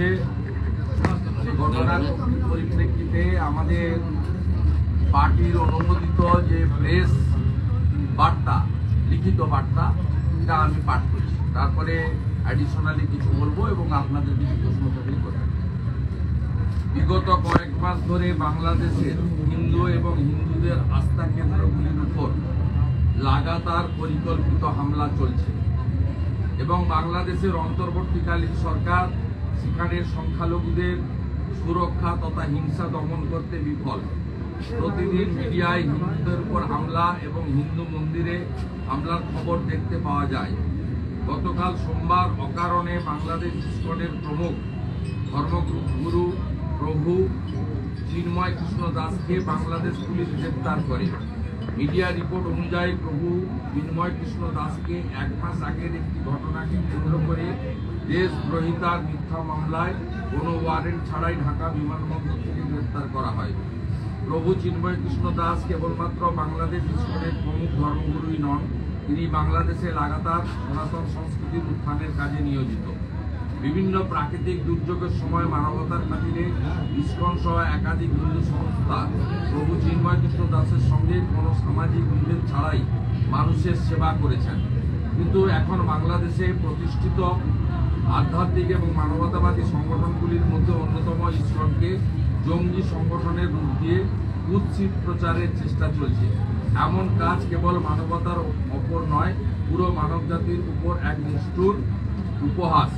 হচ্ছে সেই ঘটনার পরিপ্রেক্ষিতে আমাদের পার্টির অনুমোদিত যে প্রেস বার্তা, লিখিত বার্তা, এটা আমি পাঠ করছি। তারপরে অ্যাডিশনালি কিছু বলবো এবং আপনাদের কিছু প্রশ্ন থাকলে করবেন। বিগত কয়েক মাস ধরে বাংলাদেশের হিন্দু এবং হিন্দুদের আস্থা কেন্দ্রগুলির উপর লাগাতার পরিকল্পিত হামলা চলছে এবং বাংলাদেশের অন্তর্বর্তীকালীন সরকার সেখানের সংখ্যালঘুদের সুরক্ষা তথা হিংসা দমন করতে বিফল। প্রতিদিন মিডিয়ায় হিন্দুদের উপর হামলা এবং হিন্দু মন্দিরে হামলার খবর দেখতে পাওয়া যায়। গতকাল সোমবার অকারণে বাংলাদেশ ইসকনের প্রমুখ ধর্মগুরু প্রভু চিন্ময় কৃষ্ণ দাসকে বাংলাদেশ পুলিশ গ্রেপ্তার করে। মিডিয়া রিপোর্ট অনুযায়ী প্রভু চিন্ময় কৃষ্ণ দাসকে 1 মাস আগের একটি ঘটনাকে কেন্দ্র করে দেশদ্রোহিতার মিথ্যা মামলায় কোনো ওয়ারেন্ট ছাড়াই ঢাকা বিমানবন্দর থেকে গ্রেপ্তার করা হয়। প্রভু চিন্ময় কৃষ্ণ দাস কেবলমাত্র বাংলাদেশ ইসকনের প্রমুখ ধর্মগুরুই নন, তিনি বাংলাদেশে লাগাতার সনাতন সংস্কৃতির উত্থানের কাজে নিয়োজিত। বিভিন্ন প্রাকৃতিক দুর্যোগের সময় মানবতার খাতিরে ইসকন সহ একাধিক হিন্দু সংস্থা প্রভু চিন্ময় কৃষ্ণ দাসের সঙ্গে কোনো সামাজিক বিভেদ ছাড়াই মানুষের সেবা করেছেন। কিন্তু এখন বাংলাদেশে প্রতিষ্ঠিত আধ্যাত্মিক এবং মানবতাবাদী সংগঠনগুলির মধ্যে অন্যতম ইসকনকে জঙ্গি সংগঠনের রূপ দিয়ে কুৎসিত প্রচারের চেষ্টা চলছে। এমন কাজ কেবল মানবতার ওপর নয়, পুরো মানবজাতির উপর এক নিষ্ঠুর উপহাস।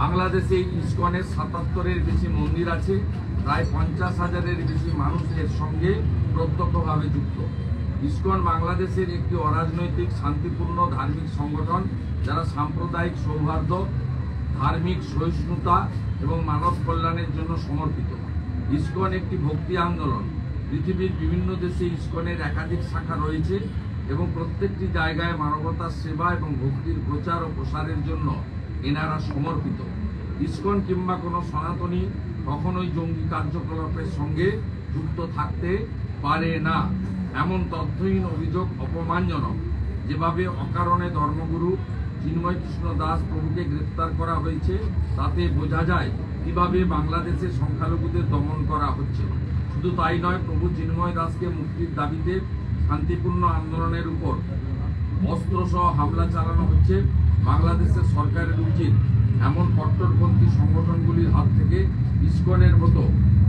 বাংলাদেশে ইসকনের 77-এর বেশি মন্দির আছে, প্রায় 50,000-এর বেশি মানুষ এর সঙ্গে প্রত্যক্ষভাবে যুক্ত। ইসকন বাংলাদেশের একটি অরাজনৈতিক শান্তিপূর্ণ ধার্মিক সংগঠন যারা সাম্প্রদায়িক সৌহার্দ্য, ধার্মিক সহিষ্ণুতা এবং মানব কল্যাণের জন্য সমর্পিত। ইসকন একটি ভক্তি আন্দোলন। পৃথিবীর বিভিন্ন দেশে ইসকনের একাধিক শাখা রয়েছে এবং প্রত্যেকটি জায়গায় মানবতার সেবা এবং ভক্তির প্রচার ও প্রসারের জন্য এনারা সমর্পিত। ইসকন কিংবা কোনো সনাতনী কখনোই জঙ্গি কার্যকলাপের সঙ্গে যুক্ত থাকতে পারে না। এমন তথ্যহীন অভিযোগ অপমানজনক। যেভাবে অকারণে ধর্মগুরু চিন্ময় কৃষ্ণ দাস প্রভুকে গ্রেপ্তার করা হয়েছে তাতে বোঝা যায় কিভাবে বাংলাদেশে সংখ্যালঘুদের দমন করা হচ্ছে। শুধু তাই নয়, প্রভু চিন্ময় দাসকে মুক্তির দাবিতে শান্তিপূর্ণ আন্দোলনের উপর অস্ত্রসহ হামলা চালানো হচ্ছে। বাংলাদেশের সরকারের উচিত এমন কট্টরপন্থী সংগঠনগুলির হাত থেকে ইসকনের মতো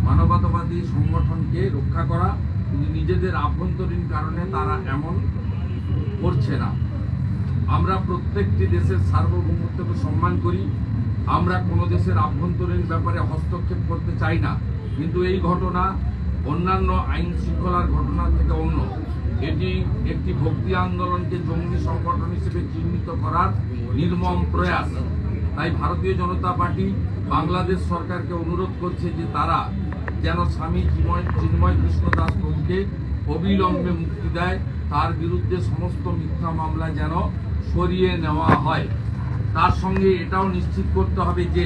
মানবতাবাদী সংগঠনকে রক্ষা করা, কিন্তু নিজেদের আভ্যন্তরীণ কারণে তারা এমন করছে না। আমরা প্রত্যেকটি দেশের সার্বভৌমত্বকে সম্মান করি। আমরা কোনো দেশের আভ্যন্তরীণ ব্যাপারে হস্তক্ষেপ করতে চাই না, কিন্তু এই ঘটনা অন্যান্য আইন শৃঙ্খলার ঘটনা থেকে অন্য। এটি একটি ভক্তি আন্দোলনকে জঙ্গি সংগঠন হিসেবে চিহ্নিত করার নির্মম প্রয়াস। তাই ভারতীয় জনতা পার্টি বাংলাদেশ সরকারকে অনুরোধ করছে যে তারা যেন স্বামী চিন্ময় কৃষ্ণ দাস প্রভুকে অবিলম্বে মুক্তি দেয়, তার বিরুদ্ধে সমস্ত মিথ্যা মামলা যেন সরিয়ে নেওয়া হয়। তার সঙ্গে এটাও নিশ্চিত করতে হবে যে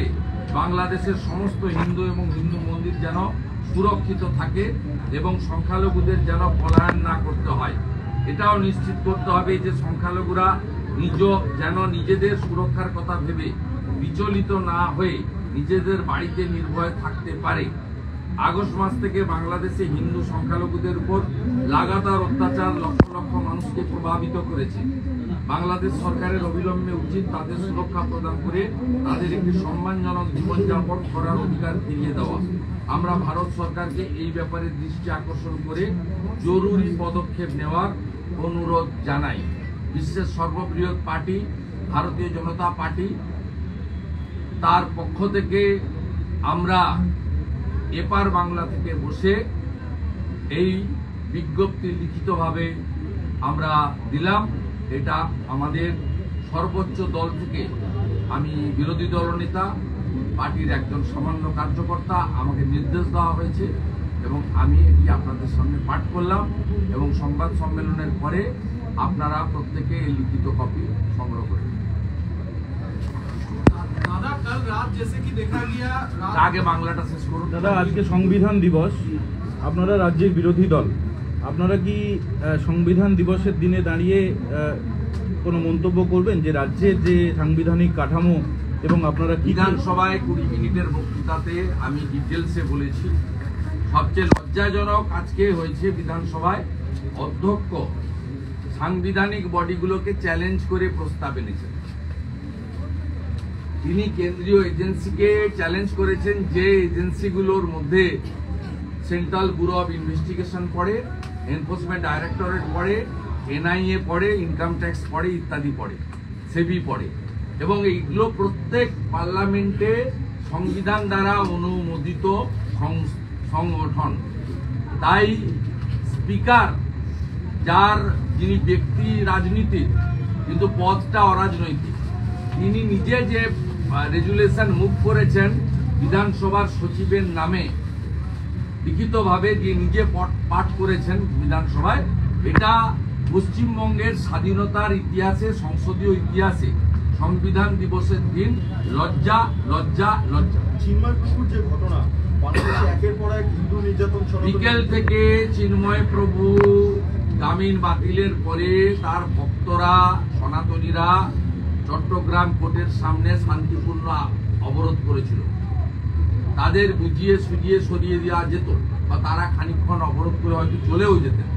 বাংলাদেশের সমস্ত হিন্দু এবং হিন্দু মন্দির যেন সুরক্ষিত থাকে এবং সংখ্যালঘুদের যেন পলায়ন না করতে হয়। এটাও নিশ্চিত করতে হবে যে সংখ্যালঘুরা যেন নিজেদের সুরক্ষার কথা ভেবে বিচলিত না হয়ে নিজেদের বাড়িতে নির্ভয়ে থাকতে পারে। আগস্ট মাস থেকে বাংলাদেশে হিন্দু সংখ্যালঘুদের উপর লাগাতার অত্যাচার লক্ষ লক্ষ মানুষকে প্রভাবিত করেছে। বাংলাদেশ সরকারের অবিলম্বে উচিত তাদের সুরক্ষা প্রদান করে তাদের একটি সম্মানজনক জীবনযাপন করার অধিকার ফিরিয়ে দেওয়া। আমরা ভারত সরকারকে এই ব্যাপারে দৃষ্টি আকর্ষণ করে জরুরি পদক্ষেপ নেওয়ার অনুরোধ জানাই। বিশ্বের সর্ববৃহৎ পার্টি ভারতীয় জনতা পার্টি, তার পক্ষ থেকে আমরা এপার বাংলা থেকে বসে এই বিজ্ঞপ্তি লিখিতভাবে আমরা দিলাম। এটা আমাদের সর্বোচ্চ দল থেকে, আমি বিরোধী দলনেতা, পার্টির একজন সামান্য কার্যকর্তা, আমাকে নির্দেশ দেওয়া হয়েছে এবং আমি এটি আপনাদের সামনে পাঠ করলাম এবং সংবাদ সম্মেলনের পরে আপনারা প্রত্যেকে এই লিখিত কপি সংগ্রহ করবেন। আগে বাংলাটা শেষ করুন। দাদা, আজকে সংবিধান দিবস, আপনারা রাজ্যের বিরোধী দল, আপনারা কি সংবিধান দিবসের দিনে দাঁড়িয়ে কোনো মন্তব্য করবেন যে রাজ্যের যে সাংবিধানিক কাঠামো এবং আপনারা কি বিধানসভায় 20 মিনিটের বক্তৃতাতে আমি ডিটেলসে বলেছি। সবচেয়ে লজ্জাজনক আজকে হয়েছে বিধানসভায় অধ্যক্ষ সাংবিধানিক বডিগুলোকে চ্যালেঞ্জ করে প্রস্তাব এনেছেন। তিনি কেন্দ্রীয় এজেন্সিকে চ্যালেঞ্জ করেছেন, যে এজেন্সিগুলোর মধ্যে সেন্ট্রাল ব্যুরো অফ ইনভেস্টিগেশন পড়ে, এনফোর্সমেন্ট ডাইরেক্টরেট পড়ে, এনআইএ পড়ে, ইনকাম ট্যাক্স পড়ে, ইত্যাদি পড়ে, সেবি পড়ে, এবং এইগুলো প্রত্যেক পার্লামেন্টে সংবিধান দ্বারা অনুমোদিত সংগঠন। তাই স্পিকার, যার যিনি ব্যক্তি রাজনীতির কিন্তু পদটা অরাজনৈতিক, তিনি নিজে যে রেজুলেশন মুভ করেছেন বিধানসভার সচিবের নামে লিখিতভাবে, যে নিজে পাঠ করেছেন বিধানসভায়, এটা পশ্চিমবঙ্গের স্বাধীনতার ইতিহাসে, সংসদীয় ইতিহাসে সংবিধান দিবসের দিন লজ্জা, লজ্জা, লজ্জা। চিন্ময় প্রভুর যে ঘটনা, বাংলাদেশে একের পর এক হিন্দু নির্যাতন, বিকেল থেকে চিন্ময় প্রভু জামিন বাতিলের পরে তার ভক্তরা, সনাতনীরা চট্টগ্রাম কোর্টের সামনে শান্তিপূর্ণ অবরোধ করেছিল। তাদের বুঝিয়ে সুজিয়ে সরিয়ে দেওয়া যেত, বা তারা খানিকক্ষণ অবরোধ করে হয়তো চলেও যেতেন।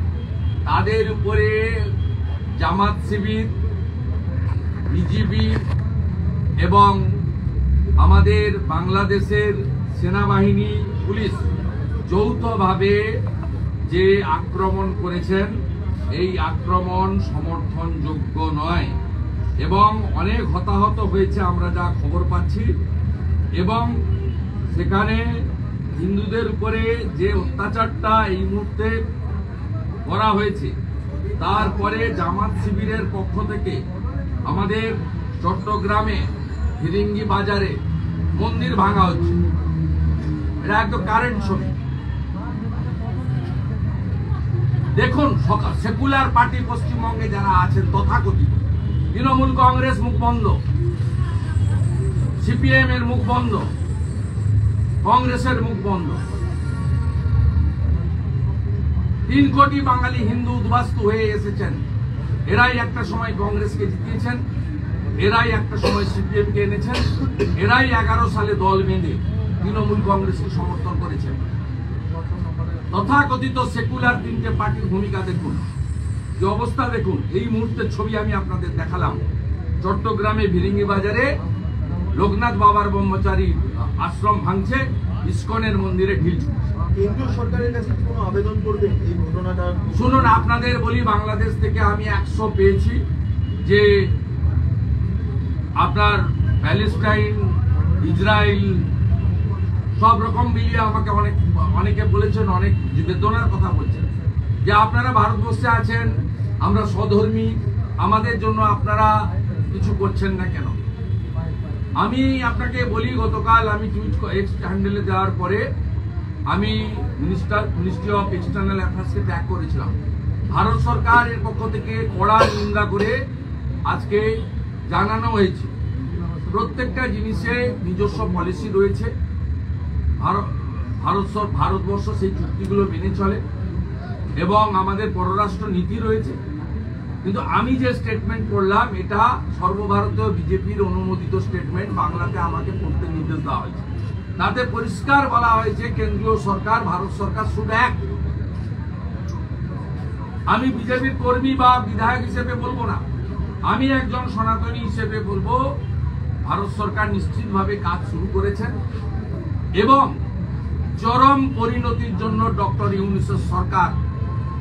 তাদের উপরে জামাত শিবির, বিজিবি এবং আমাদের বাংলাদেশের সেনাবাহিনী, পুলিশ যৌথভাবে যে আক্রমণ করেছেন, এই আক্রমণ সমর্থনযোগ্য নয় এবং অনেক হতাহত হয়েছে আমরা যা খবর পাচ্ছি। এবং সেখানে হিন্দুদের উপরে যে অত্যাচারটা এই মুহূর্তে করা হয়েছে, তারপরে জামাত শিবিরের পক্ষ থেকে আমাদের চট্টগ্রামে ফিরিঙ্গি বাজারে মন্দির ভাঙা হচ্ছে। এটা একদম কারেন্ট ছবি। দেখুন, সেকুলার পার্টি পশ্চিমবঙ্গে যারা আছেন, তথাকথিত তৃণমূল কংগ্রেস মুখ বন্ধ, সিপিএম এর মুখ বন্ধ, কংগ্রেসের মুখ বন্ধ। 3 কোটি বাঙালি হিন্দু উদ্বাস্তু হয়ে এসেছেন। এরাই একটা সময় কংগ্রেসকে জিতিয়েছেন, এরাই একটা সময় সিপিএম কে এনেছেন, এরাই 11 সালে দল বেঁধে তৃণমূল কংগ্রেসকে সমর্থন করেছেন। তথাকথিত সেকুলার 3টে পার্টির ভূমিকা দেখুন, যে অবস্থা দেখুন। এই মুহূর্তের ছবি আমি আপনাদের দেখালাম। চট্টগ্রামে ভিরিঙ্গি বাজারে লোকনাথ বাবার ব্রহ্মচারী আশ্রম ভাঙছে, ইসকনের মন্দিরে ঢিল ছুটছে। কেন্দ্রীয় সরকারের কাছে কোনো আবেদন করবেন এই ঘটনাটা? শুনুন, আপনাদের বলি, বাংলাদেশ থেকে আমি 100 পেয়েছি, যে আপনার প্যালেস্টাইন, ইসরায়েল সব রকম মিলিয়ে আমাকে অনেকে বলেছেন, অনেক বেদনার কথা বলছেন, যে আপনারা ভারতবর্ষে আছেন, আমরা স্বধর্মী, আমাদের জন্য আপনারা কিছু করছেন না কেন? আমি আপনাকে বলি, গতকাল আমি টুইট এক্স হ্যান্ডেলে দেওয়ার পরে আমি মিনিস্ট্রি অফ এক্সটার্নাল অ্যাফেয়ার্সকে ট্যাগ করেছিলাম। ভারত সরকারের পক্ষ থেকে কড়া নিন্দা করে আজকে জানানো হয়েছে, প্রত্যেকটা জিনিসে নিজস্ব পলিসি রয়েছে। ভারতবর্ষ সেই চুক্তিগুলো মেনে চলে এবং আমাদের পররাষ্ট্র নীতি রয়েছে। কিন্তু আমি যে স্টেটমেন্ট করলাম, এটা সর্বভারতীয় বিজেপির অনুমোদিত স্টেটমেন্ট, বাংলাতে আমাকে পড়তে নির্দেশ দেওয়া হয়েছে। তাতে পরিষ্কার বলা হয়েছে, কেন্দ্রীয় সরকার, ভারত সরকার শুড অ্যাক্ট। আমি বিজেপির কর্মী বা বিধায়ক হিসেবে বলবো না, আমি একজন সনাতনী হিসেবে বলবো, ভারত সরকার নিশ্চিতভাবে কাজ শুরু করেছেন এবং চরম পরিণতির জন্য ডক্টর ইউনূসের সরকার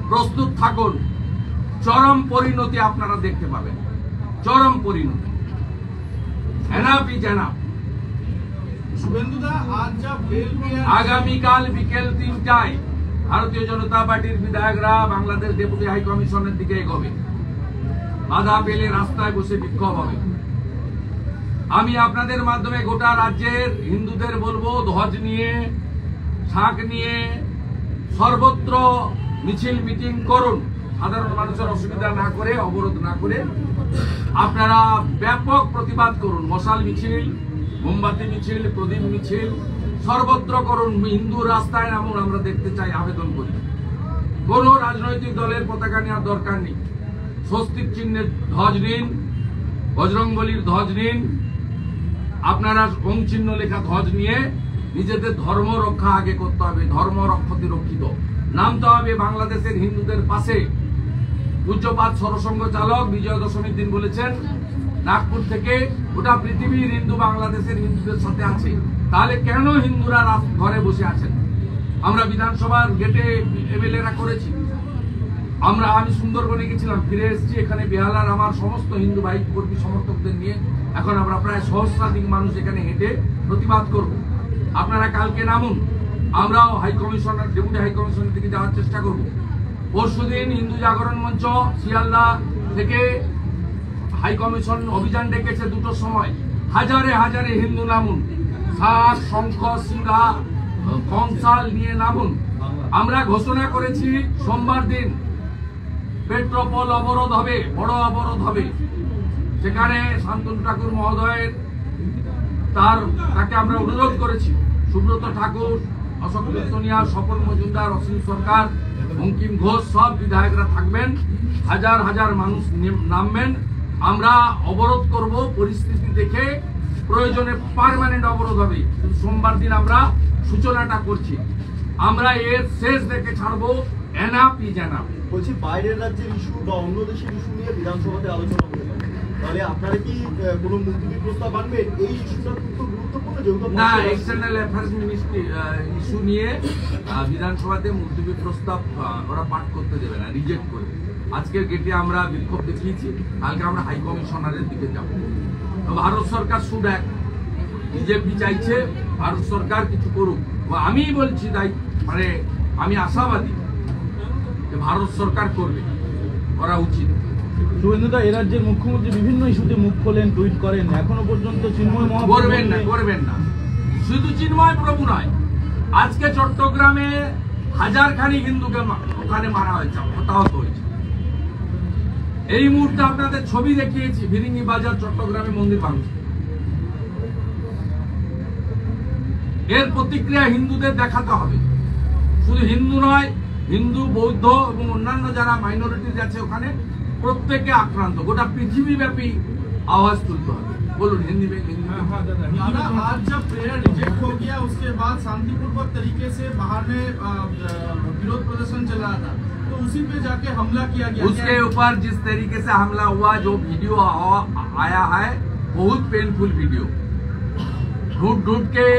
প্রস্তুত থাকুন। চরম পরিণতি আপনারা দেখতে পাবেন, চরম পরিণতি। Enough is enough. আগামীকাল বিকেল 3টায় ভারতীয় জনতা পার্টির বিধায়করা বাংলাদেশ ডেপুটি হাই কমিশনের দিকে এগোবে। বাধা পেলে রাস্তায় বসে বিক্ষোভ হবে। আমি আপনাদের মাধ্যমে গোটা রাজ্যের হিন্দুদের বলবো, ধ্বজ নিয়ে, শাঁখ নিয়ে সর্বত্র মিছিল মিটিং করুন, সাধারণ মানুষের অসুবিধা না করে, অবরোধ না করে আপনারা ব্যাপক প্রতিবাদ করুন। মশাল মিছিল, মোমবাতি মিছিল, প্রদীপ মিছিল সর্বত্র করুন। হিন্দু রাস্তায় নামুন, আমরা দেখতে চাই, আবেদন করি। কোন রাজনৈতিক দলের পতাকা নেওয়ার দরকার নেই। স্বস্তিক চিহ্নের ধ্বজ নিন, বজরংবলীর ধ্বজ নিন, আপনারা ওং চিহ্ন লেখা ধ্বজ নিয়ে নিজেদের ধর্ম রক্ষা আগে করতে হবে। ধর্ম রক্ষতে রক্ষিত নামতে হবে বাংলাদেশের হিন্দুদের পাশে। পূজ্যপাদ সরসংঘ চালক বিজয়া দশমীর দিন বলেছেন নাগপুর থেকে গোটা পৃথিবীর হিন্দু বাংলাদেশের হিন্দুদের সাথে আছে। তাহলে কেন হিন্দুরা ঘরে বসে আছেন? আমরা বিধানসভার গেটে এমএলএরা করেছি, আমি সুন্দরবনে গেছিলাম, ফিরে এসেছি। এখানে বেহালার আমার সমস্ত হিন্দু ভাই কর্মী সমর্থকদের নিয়ে এখন আমরা প্রায় সহস্রাধিক মানুষ এখানে হেঁটে প্রতিবাদ করব। আপনারা কালকে নামুন, আমরাও হাইকমিশনার ডেপুটি হাইকমিশনের দিকে যাওয়ার চেষ্টা করব। পরশুদিন হিন্দু জাগরণ মঞ্চ শিয়ালদা থেকে হাইকমিশন অভিযান ডেকেছে 2টোর সময়। হাজারে হাজারে হিন্দু নামুন, শাক শঙ্খ শিলা কংসাল নিয়ে নামুন। আমরা ঘোষণা করেছি সোমবার দিন পেট্রোপোল অবরোধ হবে, বড় অবরোধ হবে। সেখানে শান্তনু ঠাকুর মহোদয়ের তাকে আমরা অনুরোধ করেছি। সুব্রত ঠাকুর, অশোক কীর্তনিয়া, স্বপন মজুমদার, অসীম সরকার, বঙ্কিম ঘোষ সব বিধায়করা থাকবেন। হাজার হাজার মানুষ নামবেন। আমরা অবরোধ করব, পরিস্থিতি দেখে প্রয়োজনে পার্মানেন্ট অবরোধ হবে। সোমবার দিন আমরা সূচনাটা করছি। আমরা এর শেষ দেখে ছাড়বো। Enough is enough. বলছি বাইরের রাজ্যের ইস্যু বা অন্য দেশের ইস্যু নিয়ে বিধানসভাতে আলোচনা হতে পারে, তাহলে আপনারা কি কোনো মুলতবি প্রস্তাব আনবেন? এই ইস্যুটা খুব গুরুত্বপূর্ণ, যেহেতু না, এক্সটার্নাল অ্যাফেয়ার্স মিনিস্ট্রি ইস্যু নিয়ে বিধানসভাতে মুলতবি প্রস্তাব ওরা পাঠ করতে দেবে না, রিজেক্ট করবে। আজকের গেটে আমরা বিক্ষোভ দেখিয়েছি, কালকে আমরা হাই কমিশনারের দিকে যাব। ভারত সরকার শুড এক, বিজেপি চাইছে ভারত সরকার কিছু করুক। আমি বলছি তাই, মানে আমি আশাবাদী যে ভারত সরকার করবে, করা উচিত। শুভেন্দুদা, এ রাজ্যের মুখ্যমন্ত্রী বিভিন্ন ইস্যুতে মুখ খোলেন, টুইট করেন, এখনো পর্যন্ত চিন্ময় মহাপ্রভু করবেন না। শুধু চিন্ময় প্রভু নয়, আজকে চট্টগ্রামে হাজারখানি হিন্দুকে ওখানে মারা হয়েছে, হতাহত হয়েছে। এই মুহূর্তে আপনাদের ছবি দেখিয়েছি, ফিরিঙ্গি বাজার চট্টগ্রামে মন্দির ভাঙছে। এর প্রতিক্রিয়া হিন্দুদের দেখাতে হবে। শুধু হিন্দু নয়, হিন্দু, বৌদ্ধ এবং অন্যান্য যারা মাইনরিটিজ আছে ওখানে প্রত্যেকে আক্রান্ত। গোটা পৃথিবীব্যাপী আওয়াজ তুলতে হবে। बोलो हिंदी में दादा, आज जब प्रेयर रिजेक्ट हो गया उसके बाद शांतिपूर्वक तरीके से बाहर में विरोध प्रदर्शन चल रहा था, तो उसी पे जाके हमला किया गया। उसके ऊपर जिस तरीके से हमला हुआ, जो वीडियो आया है, बहुत पेनफुल वीडियो। ढूंढ ढूंढ के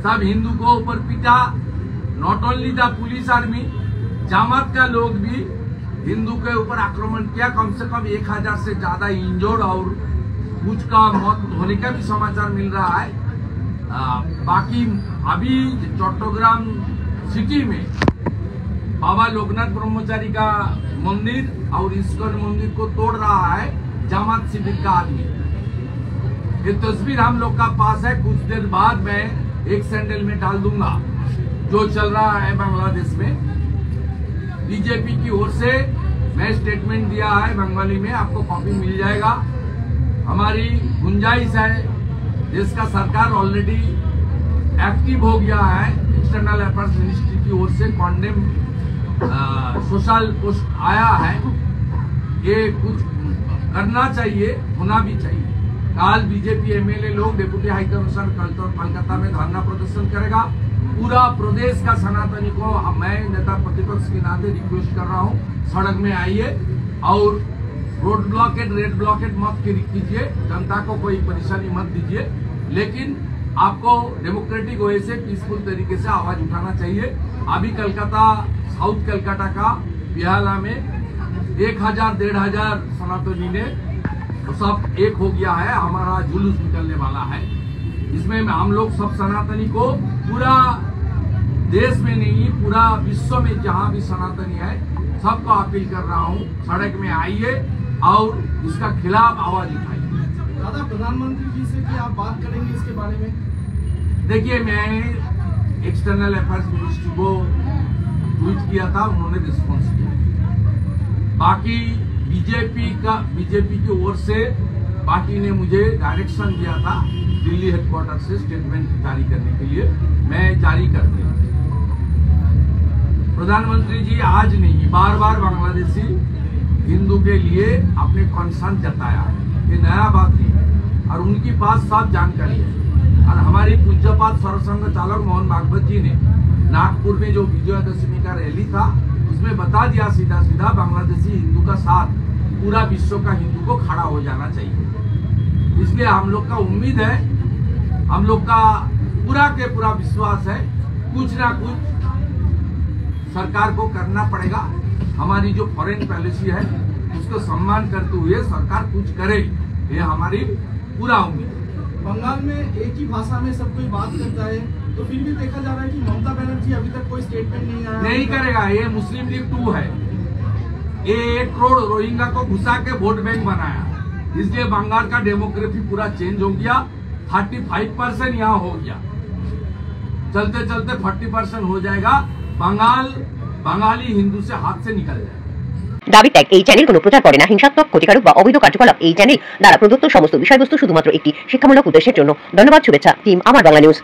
सब हिंदू को ऊपर पीटा। Not only the police army, जमात का लोग भी हिंदू के ऊपर आक्रमण किया। कम से कम 1000 से ज्यादा इंजर्ड और कुछ का मौत होने का भी समाचार मिल रहा है। बाकी अभी चट्टग्राम सिटी में बाबा लोकनाथ ब्रह्मचारी का मंदिर और इस्कॉन मंदिर को तोड़ रहा है जमात शिविर का आदमी। ये तस्वीर हम लोग का पास है। कुछ देर बाद मैं एक सैंडल में डाल दूंगा जो चल रहा है बांग्लादेश में। बीजेपी की ओर से मैं स्टेटमेंट दिया है बंगाली में, आपको कॉपी मिल जाएगा। हमारी गुंजाइश है, देश का सरकार ऑलरेडी एक्टिव हो गया है। एक्सटर्नल अफेयर्स मिनिस्ट्री की ओर से कॉन्डेम सोशल पोस्ट आया है। ये कुछ करना चाहिए, होना भी चाहिए। कल बीजेपी एमएलए लोग डिप्टी हाई कमिश्नर कोलकाता में धरना प्रदर्शन करेगा। पूरा प्रदेश का सनातनी को मैं नेता प्रतिपक्ष के नाते रिक्वेस्ट कर रहा हूँ, सड़क में आइए और रोड ब्लॉकेट, रेड ब्लॉकेट मत कीजिए, जनता को कोई परेशानी मत दीजिए। लेकिन आपको डेमोक्रेटिक वे से पीसफुल तरीके से आवाज उठाना चाहिए। अभी कलकत्ता, साउथ कलकत्ता का बिहाला में 1000-1500 सनातनी ने सब एक हो गया है। हमारा जुलूस निकलने वाला है। इसमें हम लोग सब सनातनी को पूरा देश में नहीं, पूरा विश्व में जहां भी सनातनी है सबको अपील कर रहा हूं, सड़क में आइए और इसका खिलाफ आवाज उठाइए। दादा, प्रधानमंत्री जी से क्या आप बात करेंगे इसके बारे में? देखिए, मैं एक्सटर्नल अफेयर्स मिनिस्ट्री को ट्वीट किया था, उन्होंने रिस्पॉन्स किया। बाकी बीजेपी की ओर से पार्टी ने मुझे डायरेक्शन दिया था दिल्ली हेडक्वार्टर से स्टेटमेंट जारी करने के लिए, मैं जारी कर दिया। प्रधानमंत्री जी आज नहीं, बार बार बांग्लादेशी हिंदू के लिए अपने कंसर्न जताया है। ये नया बात नहीं है। और उनकी पास सब जानकारी है। और हमारी पूज्यपात सर्वसंघ चालक मोहन भागवत जी ने नागपुर में जो विजयादशमी का रैली था उसमें बता दिया सीधा सीधा बांग्लादेशी हिंदू का साथ पूरा विश्व का हिंदू को खड़ा हो जाना चाहिए। इसलिए हम लोग का उम्मीद है, हम लोग का पूरा के पूरा विश्वास है, कुछ ना कुछ सरकार को करना पड़ेगा। हमारी जो फॉरेन पॉलिसी है उसको सम्मान करते हुए सरकार कुछ करेगी, ये हमारी पूरा उम्मीद है। बंगाल में एक ही भाषा में सब कोई बात करता है, तो फिर भी देखा जा रहा है कि ममता बनर्जी अभी तक कोई स्टेटमेंट नहीं आया। नहीं करेगा, ये मुस्लिम लीग 2 है। ये 1 करोड़ रोहिंग्या को घुसा के वोट बैंक बनाया, इसलिए बंगाल का डेमोग्राफी पूरा चेंज हो गया। 35% यहाँ हो गया, चलते चलते 40% हो जाएगा। बंगाली हिंदू से हाथ से निकल जाएगा। দাবি ত্যাগ এই চ্যানেল কোনো প্রচার করে না হিংসাত্মক ক্ষতিকারক বা অবৈধ কার্যকলাপ এই চ্যানেল দ্বারা প্রদত্ত সমস্ত বিষয়বস্তু শুধুমাত্র একটি শিক্ষামূলক উদ্দেশ্যের জন্য। ধন্যবাদ। শুভেচ্ছা টিম আমার বাংলা নিউজ।